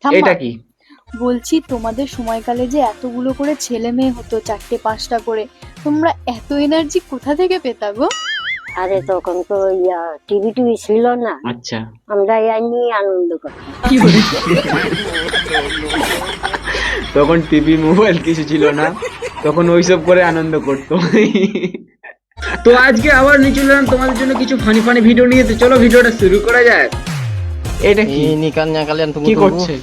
এটা কি? বলছি তোমাদের সময়কালে যে এতগুলো করে ছেলে মেয়ে হতো, 4টে 5টা করে, তোমরা এত এনার্জি কোথা থেকে পেতা গো? আরে তখন তো টিভি টিভি ছিল না, আচ্ছা, আমরা নিয়ে আনন্দ করতাম। তখন টিভি মোবাইল কিছু ছিল না, তখন ওইসব করে আনন্দ করতো। তো আজকে আবার নিয়ে চলে এলাম তোমাদের জন্য কিছু ফানি ফানি ভিডিও নিয়ে। তো চলো ভিডিওটা শুরু করা যাক। এটা কি? Ini ikannya kalian কি tunggu-tunggu. করছে?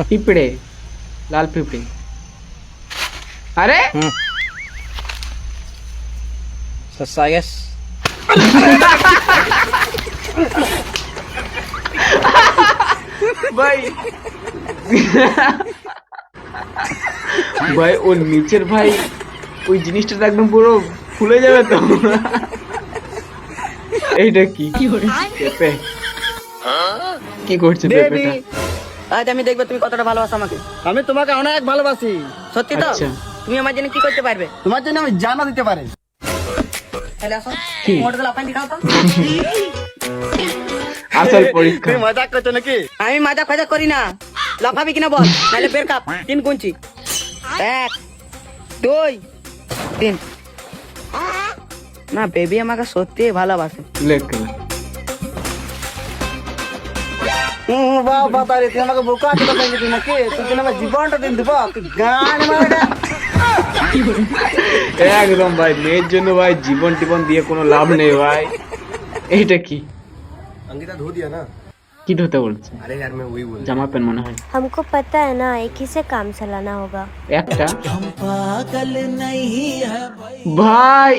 পিঁপড়ে, লাল পিঁপড়ে। আরে Selesai guys. ভাই ভাই ওর নিচের ভাই ওই জিনিসটা একদম পুরো ফুলে যাবে তো। এইটা কি? পেঁপে। কি করছে পেঁপেটা? আজ আমি দেখবো তুমি কতটা ভালোবাসো আমাকে। আমি তোমাকে অনেক ভালোবাসি। সত্যি তো? আচ্ছা। তুমি আমার জন্য কি করতে পারবে? তোমার জন্য আমি জানা দিতে পারি। তাহলে আসো, কি? মোটরগুলো আপনাকে দেখাও তো। আসল পরীক্ষা। তুমি মজা করছো নাকি? আমি মাজা খোঁজা করি না, লাফাবি কিনা বল, নাহলে বের কাপ 3 গুনছি। 1 2 3। না বেবি আমাকে সত্যি ভালোবাসে। লেখ বাবা তারে তুই আমাকে বোকা চলে গেছিস নাকি? তুই যেন আমার জীবনটা দিন দিব। গান মারা। একদম ভাই, মেয়ের জন্য ভাই জীবন টিবন দিয়ে কোনো লাভ নেই ভাই। এইটা কি? अंकिता धो दिया ना? কি ধরতে বলছে? अरे यार मैं वही बोल জামা প্যান্ট মনে হয় हमको पता है ना, एक ही से काम चलाना होगा। একটা। ভাই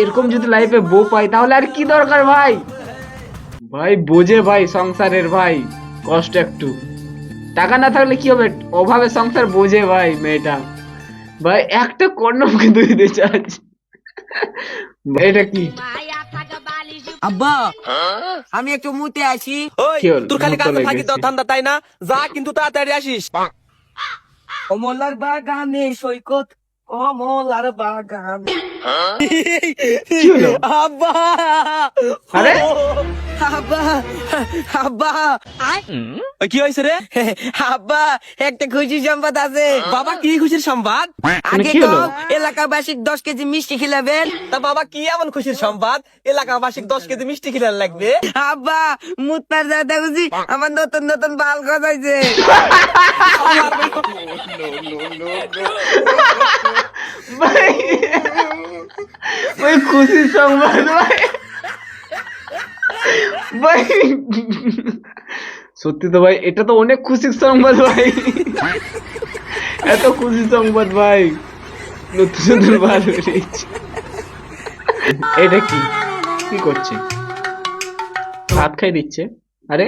এরকম যদি লাইফে বউ পাই তাহলে আর কি দরকার ভাই। ভাই বোঝে ভাই সংসারের ভাই কষ্ট একটু। টাকা না থাকলে কি হবে, অভাবে সংসার বোঝে ভাই মেয়েটা। ভাই একটা কন্ডমকে দুই দিয়ে চার্জ। এটা কি? আব্বা আমি একটু মুতে আসি। কি হলো? তোর খালি মুখ কাছে তলায় থাকি তো গেছে। ঠান্ডা তাই না? যা কিন্তু তাড়াতাড়ি আসিস। কমলার বাগানে সৈকত, কমলার বাগান। কি হলো? আব্বা আরে আব্বা আব্বা ওই কি হয়েছে রে? আব্বা একটা খুশি সংবাদ আছে। বাবা কি খুশির সংবাদ? আগে কি হলো? তো এলাকাবাসীর 10 কেজি মিষ্টি খিলাবেন। তা বাবা কি এমন খুশির সংবাদ? এলাকাবাসী 10 কেজি মিষ্টি কিনার লাগবে। আব্বা মুতার দাদা বুঝি আমার নতুন নতুন বাল গজাইছে। ভাই ওই খুশির সংবাদ ভাই। ভাই সত্যি তো ভাই, এটা তো অনেক খুশির সংবাদ ভাই। এত খুশি সংবাদ ভাই, নতুন নতুন বাল বেরিয়েছে। এটা কি? কি করছে? ভাত খাই দিচ্ছে। আরে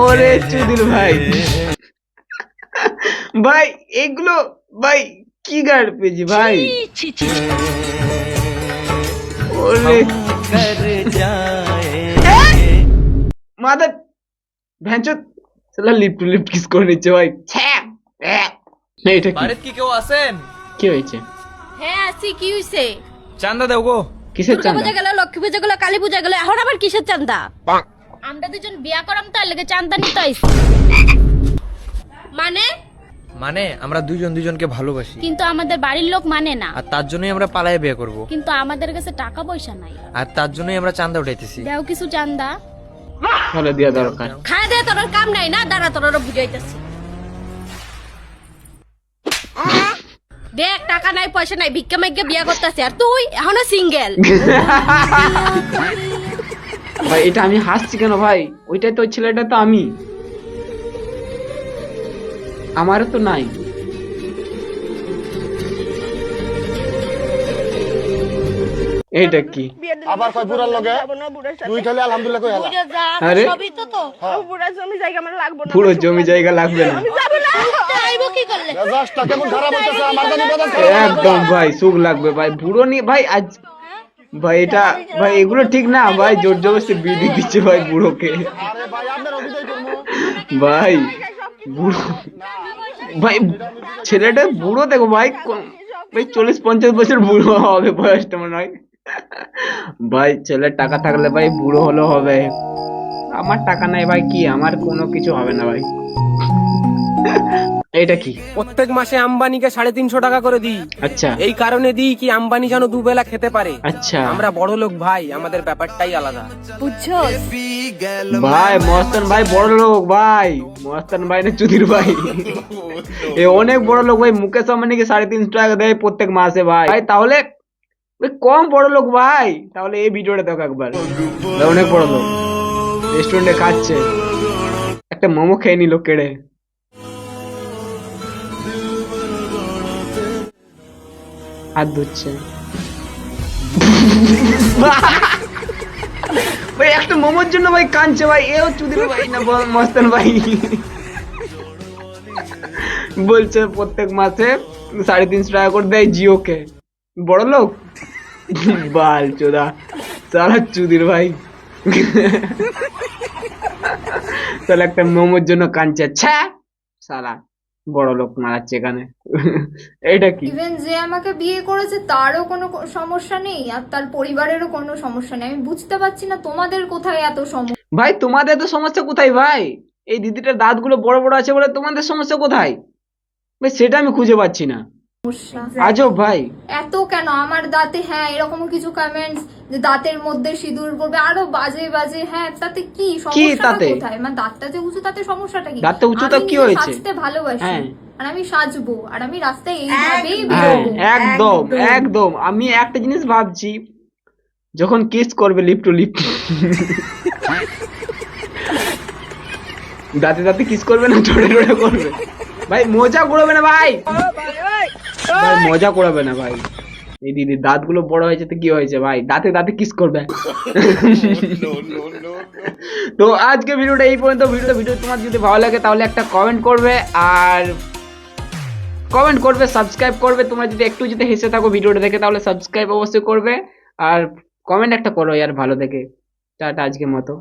ওরে চুদির ভাই। ভাই এগুলো ভাই কি গাড় পেয়েছি ভাই। ওরে মাদার ভ্যাঞ্চত সালা লিপ টু লিপ কিস করে নিচ্ছে ভাই। এটা কি? বাড়িতে কি কেউ আছেন? কি হয়েছে? হ্যাঁ আসি, কি হইছে? চান্দা দেও গো। কিসের দুর্গা চাঁদা? পূজা গেল, লক্ষ্মী পূজা গেল, কালী পূজা গেল, এখন আবার কিসের চান্দা? আমরা দুজন বিয়া করাম তার লাগে চান্দা নিতে আইছি। মানে মানে আমরা দুজন দুজনকে ভালোবাসি, কিন্তু আমাদের বাড়ির লোক মানে না, আর তার জন্যই আমরা পালায়ে বিয়ে করব, কিন্তু আমাদের কাছে টাকা পয়সা নাই। আর তার জন্যই আমরা চান্দা উঠাইতেছি। দেও কিছু চান্দা। তাহলে দেওয়া দরকার। খায় দে, তোর কাম নাই না, দাঁড়া তোর বুঝাইতেছি। দেখ টাকা নাই পয়সা নাই, ভিক্ষা মাইকে বিয়া করতেছি, আর তুই এখনো সিঙ্গেল। ভাই এটা আমি হাসছি কেন ভাই? ওইটাই তো, ওই ছেলেটা তো আমি, আমারও তো নাই। এইটা কি? আবার কই বুড়ার লগে তুই খালি আলহামদুলিল্লাহ কই আলা। আরে সবই তো তো বুড়া জমি জায়গা আমার লাগবে না। পুরো জমি জায়গা লাগবে না। যাব না, আইবো কি করলে? মেজাজটা কেমন খারাপ হইতাছে আমার জানি বদল। একদম ভাই সুখ লাগবে ভাই। বুড়ো নিয়ে ভাই আজ ভাই এটা ভাই এগুলো ঠিক না ভাই। জোর জবরদস্তি বিয়ে দিচ্ছে ভাই বুড়োকে। আরে ভাই আপনার অভিনয় করব। ভাই বুড়ো ভাই ছেলেটা বুড়ো দেখো ভাই। ভাই 40-50 বছর বুড়ো হবে বয়সটা মনে হয়। ভাই ছেলের টাকা থাকলে ভাই বুড়ো হলেও হবে, আমার টাকা নাই ভাই, কি আমার কোনো কিছু হবে না ভাই। এটা কি? প্রত্যেক মাসে আম্বানিকে 350 টাকা করে দিই। আচ্ছা এই কারণে দিই কি আম্বানি যেন দুবেলা খেতে পারে। আচ্ছা আমরা বড় লোক ভাই, আমাদের ব্যাপারটাই আলাদা। বুঝছো? ভাই মস্তান ভাই বড় লোক ভাই, মস্তান ভাই না চুদির ভাই, এ অনেক বড় লোক ভাই। মুকেশ আম্বানিকে 350 টাকা দেয় প্রত্যেক মাসে ভাই। ভাই তাহলে ভাই কম বড় লোক ভাই, তাহলে এই ভিডিওটা দেখো একবার, ভাই অনেক বড় লোক, রেস্টুরেন্টে খাচ্ছে, একটা মোমো খেয়ে নিল কেড়ে। হাত ধুচ্ছে ভাই, একটা মোমোর জন্য ভাই কাঁদছে ভাই, এও চুদির ভাই না মস্তান ভাই। বলছে প্রত্যেক মাসে 350 টাকা করে দেয় জিওকে, বড় লোক বাল চোদা সারা চুদির ভাই। তাহলে একটা মোমোর জন্য কাঁদছে, আচ্ছা সারা বড় লোক মারাচ্ছে এখানে। এটা কি? ইভেন যে আমাকে বিয়ে করেছে তারও কোনো সমস্যা নেই, আর তার পরিবারেরও কোনো সমস্যা নেই। আমি বুঝতে পারছি না তোমাদের কোথায় এত সমস্যা। ভাই তোমাদের তো সমস্যা কোথায় ভাই? এই দিদিটার দাঁতগুলো বড় বড় আছে বলে তোমাদের সমস্যা কোথায় ভাই, সেটা আমি খুঁজে পাচ্ছি না। আজব ভাই, এত কেন আমার দাঁতে, হ্যাঁ এরকম কিছু কমেন্টস যে দাঁতের মধ্যে সিঁদুর পড়বে, আরো বাজে বাজে, হ্যাঁ তাতে কি সমস্যা তাতে? কোথায়? মানে দাঁতটা যে উঁচু তাতে সমস্যাটা কি? দাঁতটা উঁচু তো আমি কি নিজে হয়েছে? সাজতে ভালোবাসি, হ্যাঁ। আর আমি সাজবো, আর আমি রাস্তায় এইভাবেই হ্যাঁ বেরোবো। একদম একদম। আমি একটা জিনিস ভাবছি, যখন কিস করবে লিপ টু লিপ, দাঁতে দাঁতে কিস করবে না ঠোঁটে ঠোঁটে করবে ভাই, মজা করবে না ভাই, ভাই মজা করবে না ভাই। এই দিদি দাঁতগুলো বড় হয়েছে তো কি হয়েছে ভাই, দাঁতে দাঁতে কিস করবে। তো আজকে ভিডিওটা এই পর্যন্ত। ভিডিও তোমার যদি ভালো লাগে তাহলে একটা কমেন্ট করবে, আর কমেন্ট করবে, সাবস্ক্রাইব করবে। তোমরা যদি একটু যদি হেসে থাকো ভিডিওটা দেখে তাহলে সাবস্ক্রাইব অবশ্যই করবে, আর কমেন্ট একটা করো ইয়ার ভালো দেখে। টাটা আজকের মতো।